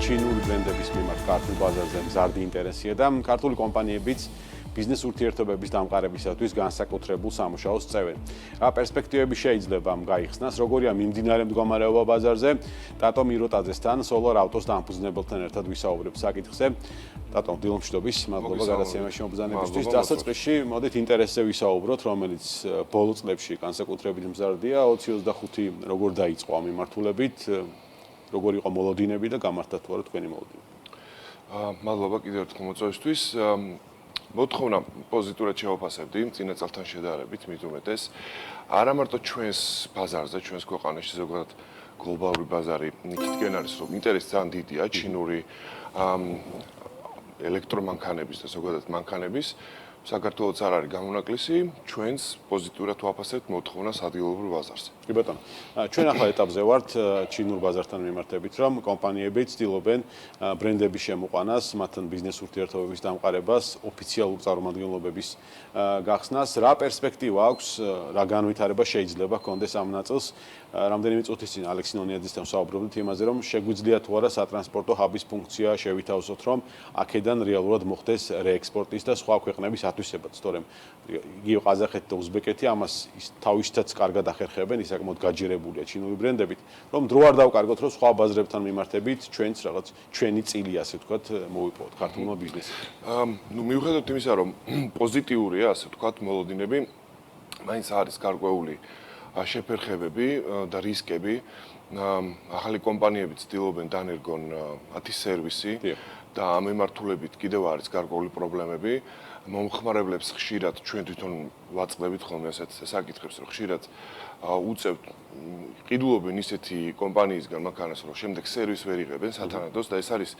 ჩინური ბრენდების მიმართ ქართულ ბაზარზე მზარდი ინტერესია და ქართული კომპანიებიც ბიზნეს ურთიერთობების დამყარებისათვის განსაკუთრებულ სამუშაოს წევენ. რა პერსპექტივები შეიძლება გაიხსნას, როგორია მიმდინარე მდგომარეობა ბაზარზე? ტატო მიროტაძესთან, Solar Autos დამფუძნებელთან ერთად ვისაუბრებთ საკითხზე. ტატო, დილომშვიდობის, მადლობა გადაცემაში მობრძანებისთვის. დასაწყისში მოდით ინტერესზე ვისაუბროთ, რომელიც ბოლო წლებში განსაკუთრებით მზარდია. 2025 როგორ დაიწყო ამ მიმართულებით, როგორი იყო მოლოდინები და გამართა თუ არა თქვენი მოლოდინები? მადლობა კიდევ ერთხელ მოწვევისთვის. მოთხოვნა პოზიტიურად შევაფასებდი წინა წელთან შედარებით, მით უმეტეს. არა მარტო ჩვენს ბაზარზე, ჩვენს ქვეყანაში, ზოგადად გლობალური ბაზარი იქითკენ არის, რომ ინტერესი ძალიან დიდია ჩინური ელექტრომანქანების და ზოგადად მანქანების. საქართველოს არ არის გამონაკლისი, ჩვენს პოზიტიურად ვაფასებთ მოთხოვნას ადგილობრივ ბაზარზე. კი ბატონო, ჩვენ ახლა ეტაპზე ვართ ჩინურ ბაზართან მიმართებით, რომ კომპანიები ცდილობენ ბრენდების შემოყვანას, მათთან ბიზნეს ურთიერთობების დამყარებას, ოფიციალურ წარმომადგენლობების გახსნას. რა პერსპექტივა აქვს, რა განვითარება შეიძლება ჰქონდეს ამ ნაწილს? რამდენიმე წუთის წინ ალექსი ნონიაძესთან ვსაუბრობდით იმაზე, რომ შეგვიძლია თუ არა სატრანსპორტო ჰაბის ფუნქცია შევითავსოთ, რომ აქედან რეალურად მოხდეს რეექსპორტის და სხვა ქვეყნების ათვისებაც, თორემ იგივე ყაზახეთი და უზბეკეთი ამას თავისთაც კარგად ახერხებენ, ისაკმაოდ გაჯერებულია ჩინური ბრენდებით, რომ დრო არ დავკარგოთ, რომ სხვა ბაზრებთან მიმართებით ჩვენც რაღაც ჩვენი წილი, ასე ვთქვათ, მოვიპოვოთ ქართულმა ბიზნესმა. მიუხედავად იმისა, რომ პოზიტიურია, ასე ვთქვათ, მოლოდინები, მაინც არის გარკვეული შეფერხებები და რისკები. ახალი კომპანიები ცდილობენ დანერგონ მათი სერვისი და ამ მიმართულებით კიდევ არის გარკვეული პრობლემები. მომხმარებლებს ხშირად ჩვენ თვითონ ვაწყდებით ხოლმე ასეთ საკითხებს, რომ ხშირად უწევთ ყიდულობენ ისეთი კომპანიისგან მანქანას, რომ შემდეგ სერვისს ვერ იღებენ სათანადოს და ეს არის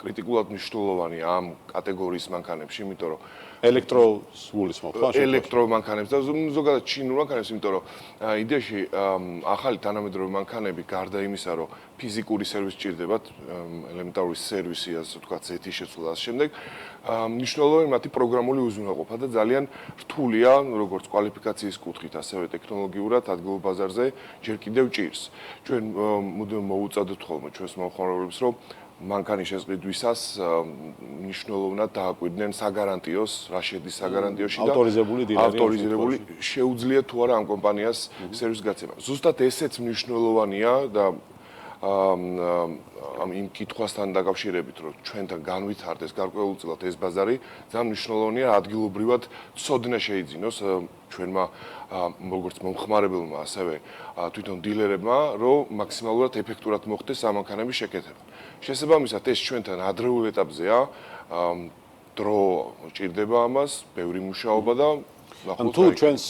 კრიტიკულად მნიშვნელოვანი ამ კატეგორიის მანქანებში, იმიტომ რომ ელექტროსულისმოთ, ხო? ელექტრომანქანებს და ზოგადად ჩინურ მანქანებს, იმიტომ რომ იდეაში ახალი თანამედროვე მანქანები გარდა იმისა, რომ ფიზიკური სერვისი ჭირდებათ, ელემენტარული სერვისი, ასე ვთქვათ, ზეთი შეცვლა და ამ შემდეგ, მნიშვნელოვანი მათი პროგრამული უზრუნველყოფა და ძალიან რთულია, როგორც კვალიფიკაციის კუთხით, ასევე ტექნოლოგიურად ადგილობრივ ბაზარზე ჯერ კიდევ ჭირს. ჩვენ მუდმივ მოუწოდოთ ხოლმე ჩვენს მომხმარებლებს, რომ მანქანის შესყიდვისას მნიშვნელოვნად დააკვირდნენ საგარანტიოს, რა შედის საგარანტიოში და ავტორიზებული შეუძლია თუ არა ამ კომპანიას სერვისის გაცემა. ზუსტად ესეც მნიშვნელოვანია და იმ კითხვასთან დაკავშირებით, რომ ჩვენთან განვითარდეს გარკვეულწილად ეს ბაზარი, ძალიან მნიშვნელოვანია ადგილობრივად ცოდნა შეიძინოს ჩვენმა როგორც მომხმარებელმა, ასევე თვითონ დილერებმა, რომ მაქსიმალურად ეფექტურად მოხდეს სამანქანების შეკეთება. შესაბამისად, ეს ჩვენთან ადრეულ ეტაპზეა, დრო ჭირდება ამას, ბევრი მუშაობა და თუ ჩვენს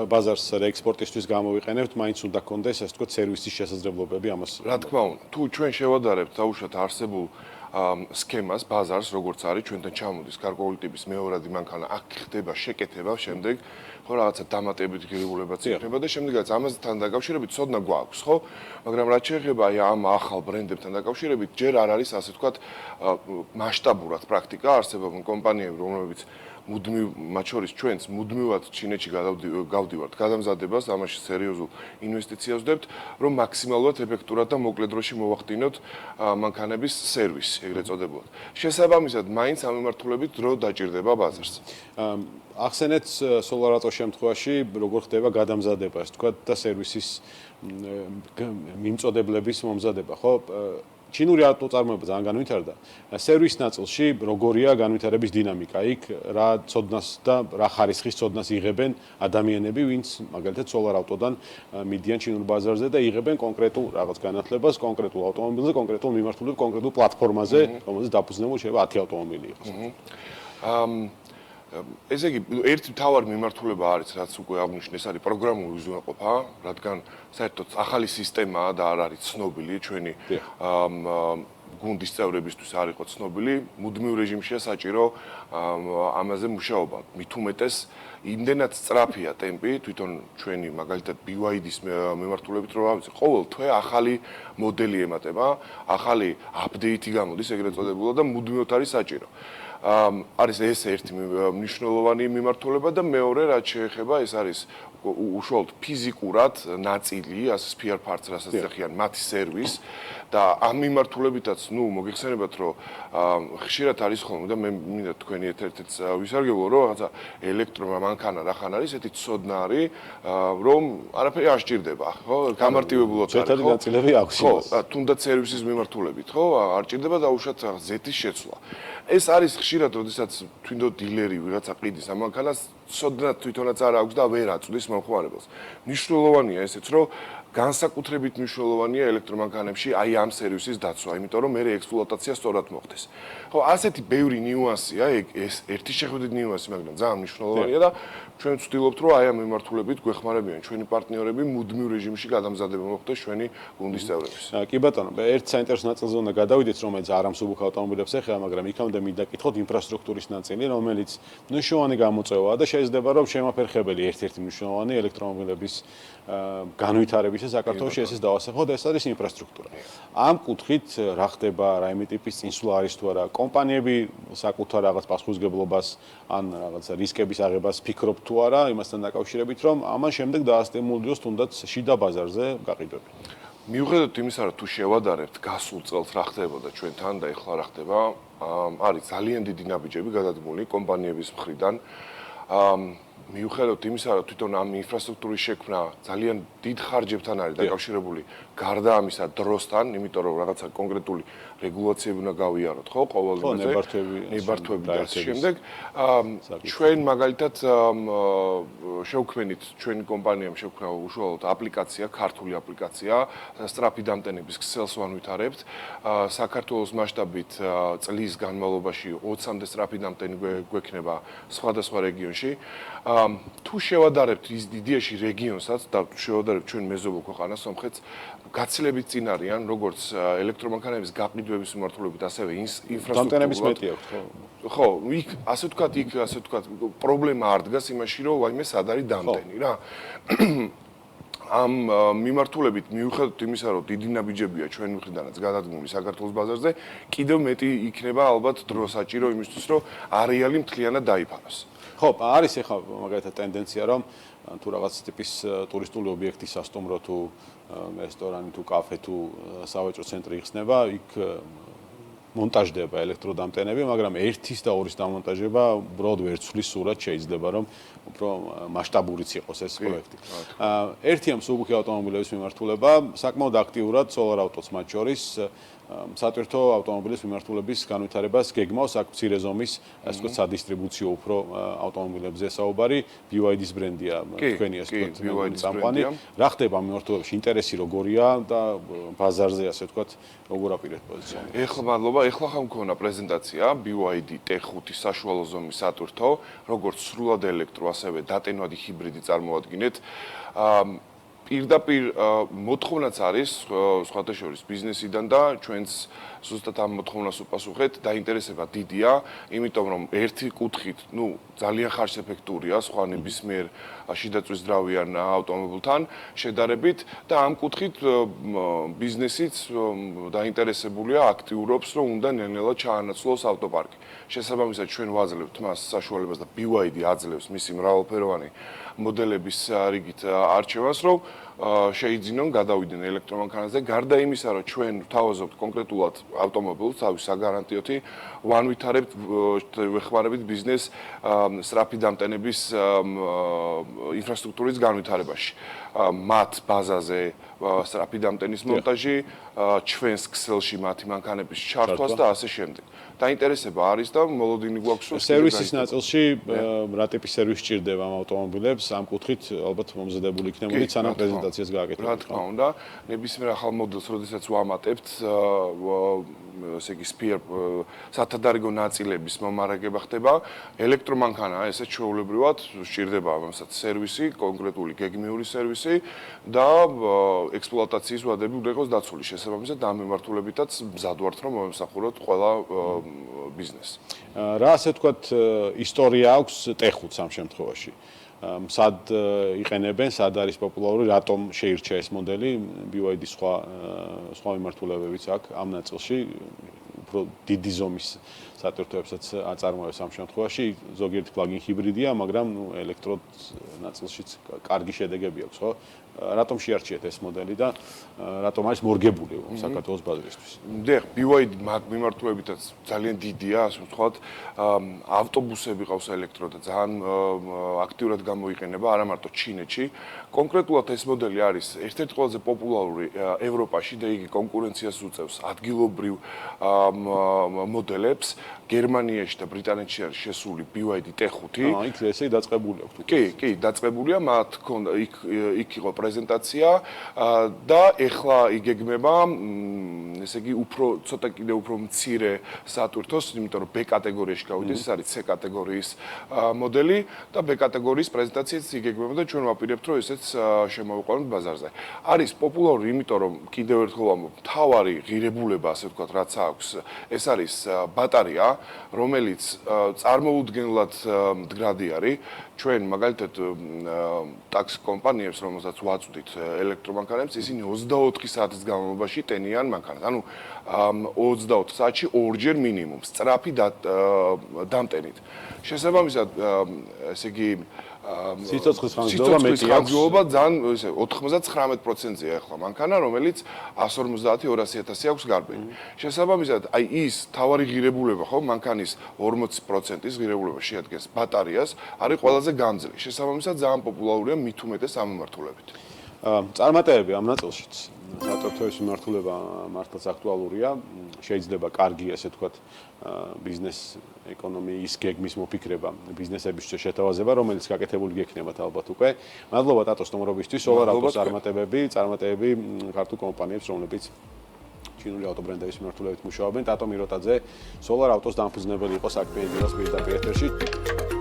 ბაზარს რეექსპორტისთვის გამოვიყენებთ, მაინც უნდა გქონდეს, ასე ვთქვათ, სერვისის შესაძლებლობები ამას. რა თქმა უნდა, თუ ჩვენ შევადარებთ დაუშვათ არსებულ სქემას, ბაზარს, როგორც არის, ჩვენთან ჩამოდის გარკვეული ტიპის მეორადი მანქანა, აქ ხდება შეკეთება, შემდეგ ხო რაღაცა დამატებითი ღირებულებაც იქნება და შემდეგაც ამასთან დაკავშირებით ცოდნა გვაქვს, ხო? მაგრამ რაც შეეხება ამ ახალ ბრენდებთან დაკავშირებით, ჯერ არ არის, ასე ვთქვათ, მასშტაბურად პრაქტიკა არსებობენ კომპანიები, რომლებიც მუდმივ მათ შორის ჩვენც მუდმივად ჩინეთში გავდივართ გადამზადებას, ამაში სერიოზულ ინვესტიციას ვდებთ, რომ მაქსიმალურად ეფექტურად და მოკლე დროში მოვახდინოთ მანქანების სერვისი, ეგრეთ წოდებულად. შესაბამისად, მაინც ამ მიმართულებით დრო დაჭირდება ბაზარს. ახსენეთ Solar Autos შემთხვევაში, როგორ ხდება გადამზადება, ასე ვთქვათ, და სერვისის მიმწოდებლების მომზადება, ხო? ჩინური ავტოწარმოება ძალიან განვითარდა. სერვის ნაწილში როგორია განვითარების დინამიკა? იქ რა ცოდნას და რა ხარისხის ცოდნას იღებენ ადამიანები, ვინც მაგალითად Solar Auto-დან მიდიან ჩინურ ბაზარზე და იღებენ კონკრეტულ რაღაც განათლებას, კონკრეტულ ავტომობილზე, კონკრეტულ მიმართულებით, კონკრეტულ პლატფორმაზე, რომელზეც დაფუძნებული შეიძლება 10 ავტომობილი იყოს. ესე იგი, ერთი მთავარი მიმართულება არის, რაც უკვე აღნიშნე, ეს არის პროგრამული უზრუნველყოფა, რადგან საერთოდ ახალი სისტემაა და არ არის ცნობილი ჩვენი გუნდის წევრებისთვის არ იყო ცნობილი, მუდმივ რეჟიმშია საჭირო ამაზე მუშაობა. მით უმეტეს იმდენად სწრაფია ტემპი, თვითონ ჩვენი მაგალითად BYD-ის მიმართულებით რომ ავიცი, ყოველ თვე ახალი მოდელი ემატება, ახალი აპდეიტი გამოდის ეგრეთ წოდებულად და მუდმივად არის საჭირო. არის ეს ერთი მნიშვნელოვანი მიმართულება და მეორე რაც შეეხება ეს არის უშუალოდ ფიზიკურად ნაწილი, ასე spare parts რასაც ეხიან მათი სერვის და ამ მიმართულებითაც, მოგეხსენებათ რომ ხშირად არის ხოლმე და მე მინდა თქვენი ერთ-ერთ ვისარგებლო რომ რაღაცა ელექტრომანქანა რახან არის, ესეთი ცოდნა არის, რომ არაფერი არ სჭირდება, ხო? გამარტივებულად არის, ხო? ზეთარი ნაწილები აქვს. ხო, თუნდაც სერვისის მიმართულებით, ხო? არ სჭირდება დაუშვათ ზეთის შეცვლა. ეს არის ხშირად, როდესაც თვითონ დილერი ვიღაცა ყიდის ამ მანქანას, ცოდნა თვითონაც არ აქვს და ვერ აწვდის მომხმარებელს. მნიშვნელოვანია ესეც, რომ განსაკუთრებით მნიშვნელოვანია ელექტრომანქანებში აი ამ სერვისის დაცვა, იმიტომ რომ მე ექსპლუატაცია სწორად მოხდეს. ხო, ასეთი ბევრი ნიუანსია, ეს ერთი შეხედვით ნიუანსი, მაგრამ ძალიან მნიშვნელოვანია და ჩვენ ვცდილობთ, რომ აი ამ მიმართულებით გვეხმარებიან ჩვენი პარტნიორები მუდმივ რეჟიმში გადამზადება მოხდეს ჩვენი გუნდის წევრების. კი ბატონო, ერთ საინტერესო ნაწილზე უნდა გადავიდეთ, რომელიც არ ამსუბუქ ავტომობილებს ეხება, მაგრამ იქამდე მინდა კითხოთ ინფრასტრუქტურის ნაწილი, რომელიც მნიშვნელოვანი გამოწვევაა და შეიძლება რომ შემაფერხებელი ერთ-ერთი მნიშვნელოვანი ელექტრომობილების განვითარებისა საქართველოში ესეც დავასახოთ, ეს არის ინფრასტრუქტურა. ამ კუთხით რა ხდება, რაიმე ტიპის წინსვლა არის თუ არა, კომპანიები საკუთარ რაღაც პასუხისმგებლობას ან რაღაც რისკების აღებას ფიქრობთ თუ არა, იმასთან დაკავშირებით, რომ ამან შემდეგ დაასტიმულოს თუნდაც შიდა ბაზარზე გაყიდვები. მიუხედავად იმისა, რომ თუ შევადარებთ გასულ წელს რა ხდებოდა ჩვენთან და ეხლა რა ხდება, არის ძალიან დიდი ნაბიჯები გადადგმული კომპანიების მხრიდან. მიუხედავად იმისა, რომ თვითონ ამ ინფრასტრუქტურის შექმნა ძალიან დიდ ხარჯებთან არის დაკავშირებული, გარდა ამისა დროსთან, იმიტომ რომ რაღაცა კონკრეტული რეგულაციები უნდა გავიაროთ, ხო, ყოველ იმაზე, ნებართვები და ამ შემდეგ, ჩვენ მაგალითად შევქმნით, ჩვენი კომპანიამ შევქმნა უშუალოდ აპლიკაცია, ქართული აპლიკაცია, სწრაფი დამტენების ქსელს ვანვითარებთ, საქართველოს მასშტაბით წლის განმავლობაში 20-მდე სწრაფი დამტენი გვექნება სხვადასხვა რეგიონში. თუ შევადარებთ იდეაში რეგიონსაც და შევადარებთ ჩვენ მეზობელ ქვეყანას, სომხეთს, გაცილებით წინ არიან, როგორც ელექტრომანქანების გაყიდვების მიმართულებით, ასევე ინფრასტრუქტურულად. დამტენების მეტი აქვს, ხო? ხო, იქ ასე ვთქვათ, პრობლემა არ დგას იმაში, რომ ვაიმე სად არის დამტენი რა. ამ მიმართულებით მიუხედავად იმისა, რომ დიდი ნაბიჯებია ჩვენი მხრიდანაც გადადგმული საქართველოს ბაზარზე, კიდევ მეტი იქნება ალბათ დრო საჭირო იმისთვის, რომ არეალი მთლიანად დაიფაროს. ხო, არის ახლა მაგალითად ტენდენცია, რომ თუ რაღაც ტიპის ტურისტული ობიექტი, სასტუმრო თუ რესტორანი თუ კაფე თუ სავაჭრო ცენტრი იხსნება, იქ მონტაჟდება ელექტროდამტენები, მაგრამ ერთის და ორის დამონტაჟება უბრალოდ ვერ ცვლის სურათ, შეიძლება რომ უფრო მასშტაბურიც იყოს ეს პროექტი. ერთია მსუბუქი ავტომობილების მიმართულება, საკმაოდ აქტიურად Solar Autos მათ შორის სატვირთო ავტომობილის მიმართულების განვითარებას გეგმავს აქ მცირე ზომის, ასე ვთქვათ, სადისტრიბუციო უფრო ავტომობილებზე საუბარი, BYD-ის ბრენდია თქვენი ასე ვთქვათ წამყვანი. რა ხდება ამ მიმართულებაში? ინტერესი როგორია და ბაზარზე ასე ვთქვათ, როგორ აპირებთ პოზიციონირებას? ეხლა მადლობა, ეხლა ხომ მქონა პრეზენტაცია BYD T5 საშუალო ზომის სატვირთო, როგორც სრულად ელექტრო, ასევე დატენვადი ჰიბრიდი წარმოადგინეთ. პირდაპირ მოთხოვნაც არის სხვათა შორის ბიზნესიდან და ჩვენც ზუსტად ამ მოთხოვნას უპასუხეთ, დაინტერესება დიდია, იმიტომ რომ ერთი კუთხით, ძალიან ხარჯეფექტურია სხვა ნებისმიერ შიდაწვის ძრავიან ავტომობილთან შედარებით და ამ კუთხით ბიზნესიც დაინტერესებულია, აქტიურობს, რომ უნდა ნელ-ნელა ჩაანაცვლოს ავტოპარკი. შესაბამისად ჩვენ ვაძლევთ მას საშუალებას და BYD აძლევს მისი მრავალფეროვანი მოდელების რიგით არჩევას, რომ შეიძინონ გადავიდნენ ელექტრომანქანაზე. გარდა იმისა, რომ ჩვენ ვთავაზობთ კონკრეტულად ავტომობილს, თავის საგარანტიოთი, ვანვითარებთ, ვეხმარებით ბიზნეს სწრაფი დამტენების ინფრასტრუქტურის განვითარებაში. მათ ბაზაზე სწრაფი დამტენის მონტაჟი, ჩვენს ქსელში მათი მანქანების ჩართვას და ასე შემდეგ. დაინტერესება არის და მოლოდინი გვაქვს რომ სერვისის ნაწილში რა ტიპის სერვისი სჭირდება ამ ავტომობილებს, ამ კუთხით ალბათ მომზადებული იქნებოდით სანამ პრეზენტაციას გააკეთებთ. რა თქმა უნდა, ნებისმიერ ახალ მოდელს, როდესაც ვამატებთ, ესე იგი spare სათადარიგო ნაწილების მომარაგება ხდება, ელექტრომანქანა ესე ჩვეულებრივად სჭირდება ამასაც სერვისი, კონკრეტული გეგმიური სერვისი და ექსპლუატაციის ვადები უნდა იყოს დაცული. შესაბამისად, ამ მიმართულებითაც მზად ვართ, რომ მომსახუროთ ყველა ბიზნესს. რა ასე ვთქვათ, ისტორია აქვს ტეხუთს ამ შემთხვევაში. სად იყენებენ, სად არის პოპულარული, რატომ შეირჩა ეს მოდელი, BYD სხვა მიმართულებებიც აქვს ამ ნაწილში, უფრო დიდი ზომის სატვირთოებსაც აწარმოებს ამ შემთხვევაში, ზოგიერთი პლაგინ ჰიბრიდია, მაგრამ ელექტრო ნაწილშიც კარგი შედეგები აქვს, ხო? რატომ შეარჩიეთ ეს მოდელი და რატომ არის მორგებული საქართველოს ბაზრისთვის? დიახ, BYD მაგ მიმართულებითაც ძალიან დიდია, ასე ვთქვათ, ავტობუსები ყავს ელექტრო და ძალიან აქტიურად გამოიყენება არა მარტო ჩინეთში. კონკრეტულად ეს მოდელი არის ერთ-ერთი ყველაზე პოპულარული ევროპაში და იგი კონკურენციას უწევს ადგილობრივ მოდელებს. გერმანიაში და ბრიტანეთში არის შესული BYD T5. იქ ესე დაწყებული აქვს. კი, დაწყებულია, მათ ჰქონდა იქ იყო პრეზენტაცია და ეხლა იგეგმება, ესე იგი, ცოტა კიდე უფრო მცირე სატვირთოს, იმიტომ რომ B კატეგორიაში გავიდეს, ეს არის C კატეგორიის მოდელი და B კატეგორიის პრეზენტაციაც იგეგმება და ჩვენ ვაპირებთ, რომ ესეც შემოვიყვანოთ ბაზარზე. არის პოპულარული, იმიტომ რომ კიდევ ერთხელ ვამბობ, მთავარი ღირებულება, ასე ვთქვათ, რაც აქვს, ეს არის ბატარეა, რომელიც წარმოუდგენლად მდგრადი არის. ჩვენ მაგალითად ტაქსი კომპანიებს, რომელსაც ვაწვდით ელექტრომანქანებს, ისინი 24 საათის განმავლობაში ტენიან მანქანას. ანუ 24 საათში ორჯერ მინიმუმ სწრაფი დამტენით. შესაბამისად, ესე იგი სიცოცხლის ხანგრძლივობა ძალიან ესე 99%-ია ახლა მანქანა, რომელიც 150-200.000 აქვს გარბენი. შესაბამისად, აი ის თავარი ღირებულება, ხო, მანქანის 40%-ის ღირებულება შეადგენს ბატარეას, არის ყველაზე გამძლე. შესაბამისად, ძალიან პოპულარულია მით უმეტეს ამ მიმართულებით. წარმატებები ამ ნაწილშიც სატვირთოების მიმართულება მართლაც აქტუალურია. შეიძლება კარგი, ასე ვთქვათ, ბიზნეს ეკონომიის გეგმის მოფიქრება ბიზნესების შეთავაზება, რომელიც გაკეთებული გექნებათ ალბათ უკვე. მადლობა ტატოს ნომრობისთვის, Solar Autos წარმატებები ქართულ კომპანიებს, რომლებიც ჩინური ავტობრენდების მიმართულებით მუშაობენ. ტატო მიროტაძე, Solar Autos დამფუძნებელი იყო საქმე ინდუსტრიის პირდაპირ ეთერში.